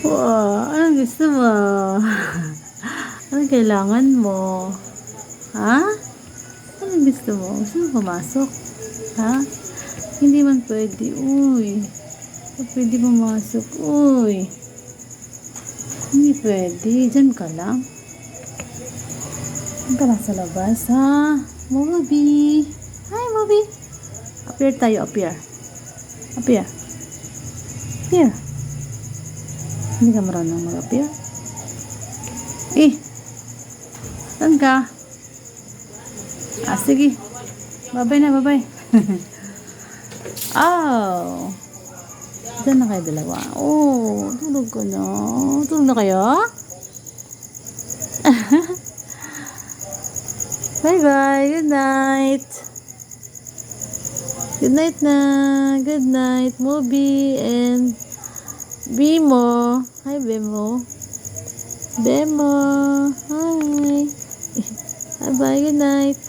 Wow, anong gusto mo? Anong kailangan mo? Ha? Anong gusto mo? Gusto mo pumasok? Ha? Hindi man pwede. Uy. Hindi pwede pumasok. Uy. Hindi pwede. Diyan ka lang. Diyan ka lang sa labas, ha? Moby. Hi, Moby. Appear tayo, appear. Appear. Appear. Hindi ka marunong mag-appear? Eh. Saan ka? Sige. Bye-bye na, bye-bye. Oh. Diyan na kayo dalawa. Oh, tulog ka na. Tulog na kayo? Bye-bye. Good night. Good night na. Good night, Moby and Bimo. Hi, Bimo. Bemo. Hi. Bye-bye. Good night.